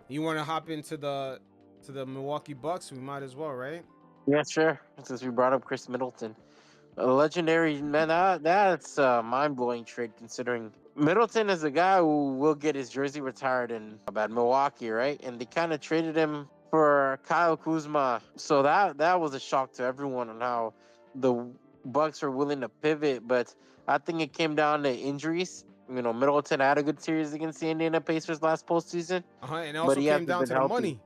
You want to hop into the Milwaukee Bucks? We might as well, right? Yeah, sure. Since we brought up Chris Middleton, a legendary man, that's a mind blowing trade considering Middleton is a guy who will get his jersey retired in at Milwaukee, right? And they kind of traded him for Kyle Kuzma, so that was a shock to everyone on how the Bucks were willing to pivot. But I think it came down to injuries. You know, Middleton had a good series against the Indiana Pacers last postseason, And it but also he came hasn't down been to the healthy. money.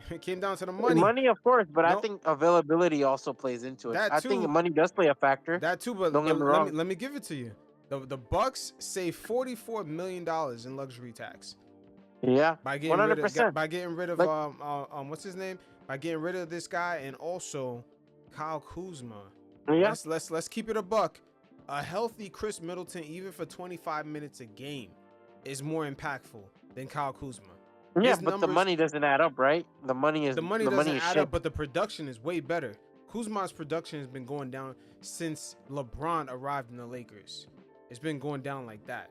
It came down to the money. Money, of course, but I No, think availability also plays into it. that I think too, money does play a factor. that too. Don't But get me wrong. let me give it to you. The Bucks save $44 million in luxury tax Yeah, by one getting rid hundred of percent. by getting rid of Like, what's his name, by getting rid of this guy and also Kyle Kuzma. yeah, Let's keep it a buck. A healthy Chris Middleton, even for 25 minutes a game, is more impactful than Kyle Kuzma. yeah, His but the numbers, money doesn't add up, right? the money The doesn't money is add shit. up, but the production is way better. Kuzma's production has been going down since LeBron arrived in the Lakers. It's been going down like that.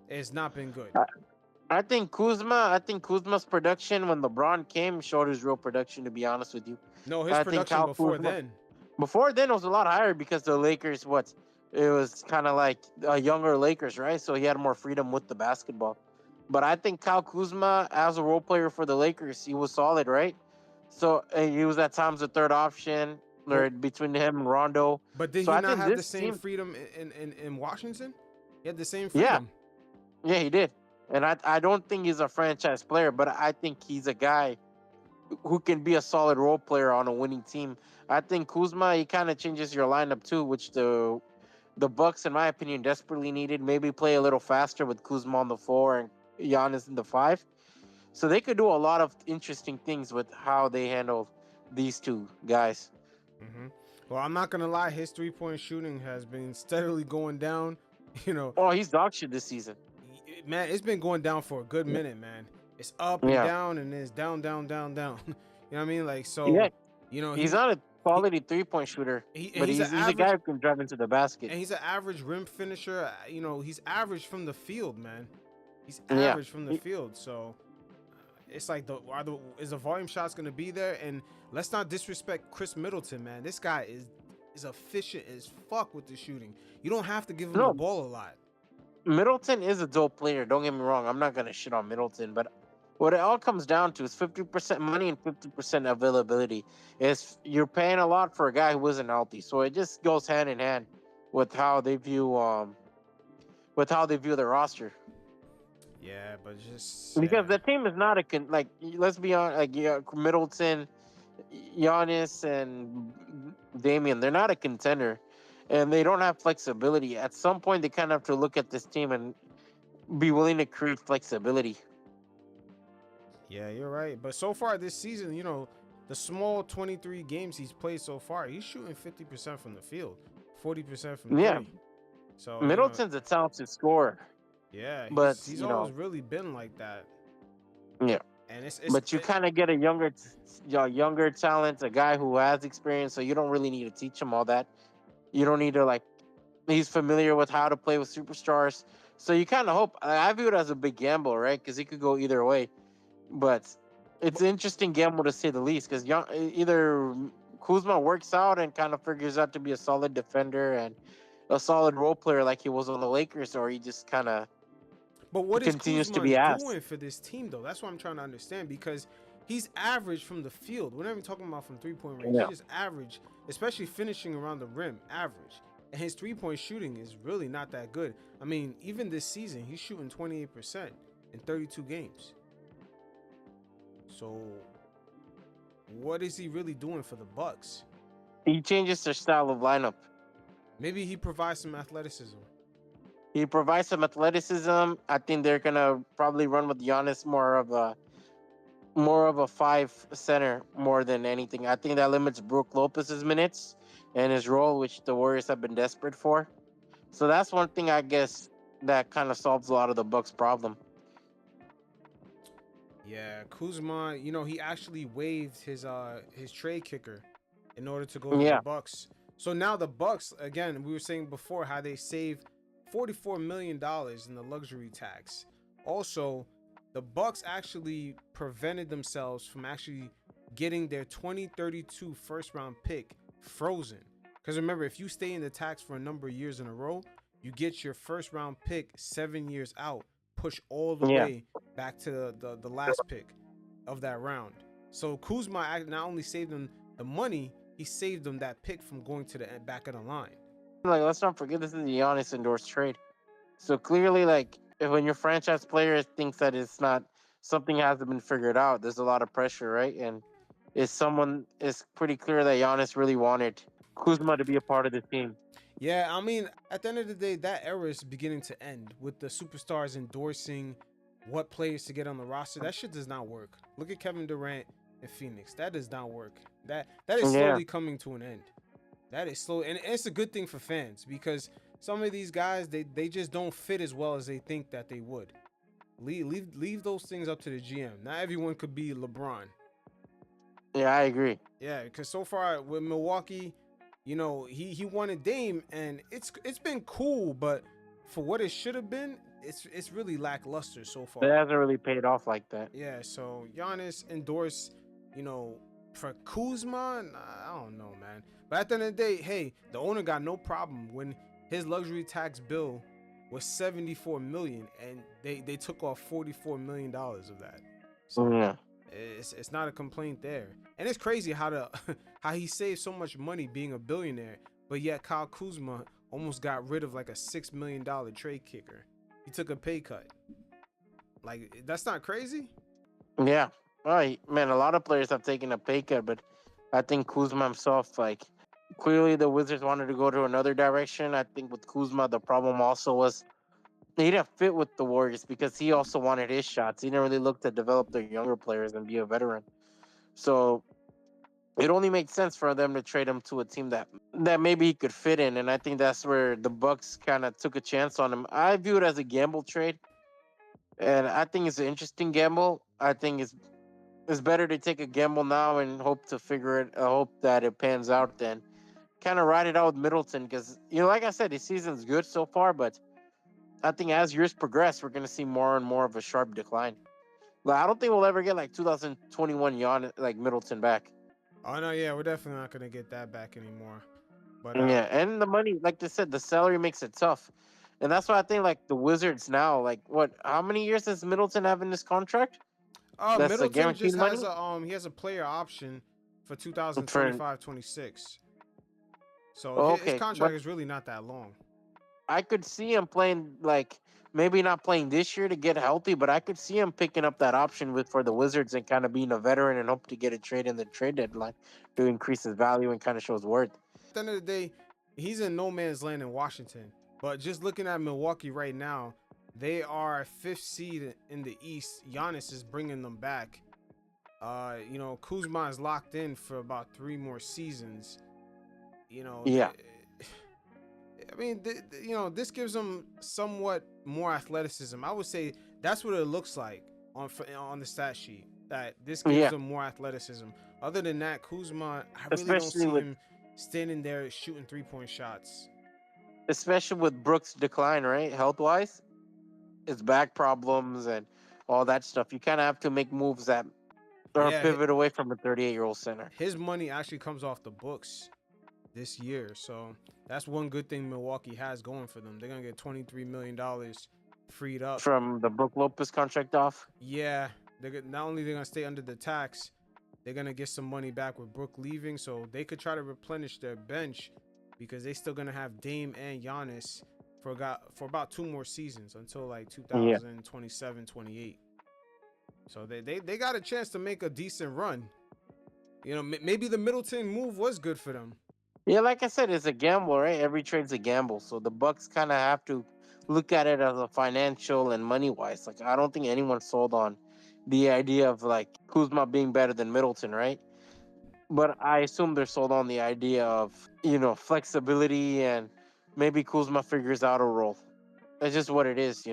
It's not been good. I, I think Kuzma's production when LeBron came showed his real production. To be honest with you, No, his I think production Kyle before Kuzma then. before then was a lot higher because the Lakers, what it was kind of like a younger Lakers, right? So he had more freedom with the basketball. But I think Kyle Kuzma, as a role player for the Lakers, he was solid, right? So he was at times the third option But or between him and Rondo. but did So he I not think have the this same team, freedom in Washington? He had the same yeah, freedom. yeah, he did. And I don't think he's a franchise player, but I think he's a guy who can be a solid role player on a winning team. I think Kuzma, he kind of changes your lineup too, which the Bucks, in my opinion, desperately needed. Maybe play a little faster with Kuzma on the four and Giannis in the five. So they could do a lot of interesting things with how they handle these two guys. hmm Well, I'm not gonna lie. His 3-point shooting has been steadily going down. You know, Oh, he's dog shit this season. man, it's been going down for a good minute, man. It's up and Yeah, down, and it's down, down, down, down. You know what I mean? Like yeah. so, you know He's not a he quality 3 point shooter, and but he's an he's a guy average who can drive into the basket. and he's an average rim finisher. You know, he's average from the field, man. He's Yeah, average from the field, so it's like is the volume shots gonna be there? And let's not disrespect Chris Middleton, man. This guy is efficient as fuck with the shooting. You don't have to give him the no, ball a lot. Middleton is a dope player. Don't get me wrong. I'm not gonna shit on Middleton, but what it all comes down to is 50% money and 50% availability. Is you're paying a lot for a guy who isn't healthy, so it just goes hand in hand with how they view the roster. Yeah, but just Because yeah. the team is not like let's be honest, like yeah, Middleton, Giannis, and Damian, they're not a contender, and they don't have flexibility. At some point, they kind of have to look at this team and be willing to create flexibility. Yeah, you're right. But so far this season, you know, the small 23 games he's played so far, he's shooting 50% from the field, 40% from Yeah, three. So, you know, Middleton's a talented scorer, yeah, but he's always really been like that. yeah, And but you kind of get a younger talent, a guy who has experience, so you don't really need to teach him all that. You don't need to like he's familiar with how to play with superstars. So you kind of hope. I view it as a big gamble, right? Because it could go either way. But it's but an interesting gamble to say the least. Because either Kuzma works out and kind of figures out to be a solid defender and a solid role player like he was on the Lakers, or he just kind of what is continues to Kuzma be asked. doing for this team though? That's what I'm trying to understand because he's average from the field. We're not even talking about from 3-point range. He's Yeah. just average, especially finishing around the rim, average. And his 3-point shooting is really not that good. I mean, even this season, he's shooting 28% in 32 games. So, what is he really doing for the Bucks? He changes their style of lineup. Maybe he provides some athleticism. He provides some athleticism. I think they're gonna probably run with Giannis more of a five center more than anything. I think that limits Brook Lopez's minutes and his role, which the Warriors have been desperate for. So that's one thing I guess that kind of solves a lot of the Bucks' problem. Yeah, Kuzma, you know, he actually waived his trade kicker in order to go to the Yeah, Bucks. So now the Bucks, again, we were saying before how they saved $44 million in the luxury tax. Also, the Bucks actually prevented themselves from actually getting their 2032 first round pick frozen. Because remember, if you stay in the tax for a number of years in a row, you get your first round pick 7 years out, push all the Yeah. way back to the last pick of that round. So Kuzma not only saved them the money, he saved them that pick from going to the back of the line. Like, let's not forget this is a Giannis endorsed trade. So clearly, like, if when your franchise player thinks that it's not something hasn't been figured out, there's a lot of pressure, right? And it's pretty clear that Giannis really wanted Kuzma to be a part of the team. Yeah, I mean, at the end of the day, that era is beginning to end with the superstars endorsing what players to get on the roster. That shit does not work. Look at Kevin Durant in Phoenix. That does not work. That is Yeah. slowly coming to an end. That is slow, and it's a good thing for fans because some of these guys they just don't fit as well as they think that they would. Leave those things up to the GM. Not everyone could be LeBron. Yeah, I agree. Yeah, because so far with Milwaukee, he wanted Dame, and it's been cool, but for what it should have been, it's really lackluster so It far. hasn't really paid off like that. Yeah, so Giannis endorsed, you know, for Kuzma, I don't know, man. But at the end of the day, hey, the owner got no problem when his luxury tax bill was 74 million, and they took off 44 million dollars of that. So Yeah. it's not a complaint there. And it's crazy how how he saved so much money being a billionaire, but yet Kyle Kuzma almost got rid of like a $6 million trade kicker. He took a pay cut. Like, that's not crazy? Yeah. Well, man, a lot of players have taken a pay cut, but I think Kuzma himself, like, clearly the Wizards wanted to go to another direction. I think with Kuzma, the problem also was he didn't fit with the Warriors because he also wanted his shots. He didn't really look to develop their younger players and be a veteran. So it only made sense for them to trade him to a team that maybe he could fit in. And I think that's where the Bucks kind of took a chance on him. I view it as a gamble trade, and I think it's an interesting gamble. I think it's better to take a gamble now and hope to figure it. Hope that it pans out than kind of ride it out with Middleton because like I said, his season's good so far, but I think as years progress, we're gonna see more and more of a sharp decline. Like, I don't think we'll ever get like 2021 like Middleton back. Oh no, yeah, we're definitely not gonna get that back anymore. But Yeah, and the money, like I said, the salary makes it tough, and that's why I think like the Wizards now, like what? How many years does Middleton have in this contract? That's a Middleton guaranteed just has money he has a player option for for. 2025-26. So his Okay, but contract is really not that long. I could see him playing like maybe not playing this year to get healthy, but I could see him picking up that option with for the Wizards and kind of being a veteran and hope to get a trade in the trade deadline to increase his value and kind of show his worth. At the end of the day, he's in no man's land in Washington. But just looking at Milwaukee right now, they are fifth seed in the East. Giannis is bringing them back. Kuzma is locked in for about 3 more seasons. Yeah, I mean, this gives them somewhat more athleticism. I would say that's what it looks like on the stat sheet. That this gives yeah, them more athleticism. Other than that, Kuzma, I really don't especially see with him standing there shooting 3-point shots. especially with Brooks' decline, right? Health wise, his back problems and all that stuff. You kind of have to make moves that or Yeah, pivot away from a 38-year-old center. his money actually comes off the books this year, so that's one good thing Milwaukee has going for them. They're gonna get $23 million freed up. From the Brook Lopez contract off. Yeah, not only they're gonna stay under the tax, they're gonna get some money back with Brook leaving, so they could try to replenish their bench because they still gonna have Dame and Giannis for about 2 more seasons until like Yeah. 2027-28. So they got a chance to make a decent run. Maybe the Middleton move was good for them. Yeah, like I said, it's a gamble, right? Every trade's a gamble. So the Bucks kind of have to look at it as a financial and money wise. Like I don't think anyone sold on the idea of like Kuzma being better than Middleton, right? But I assume they're sold on the idea of flexibility and maybe Kuzma figures out a role. That's just what it is.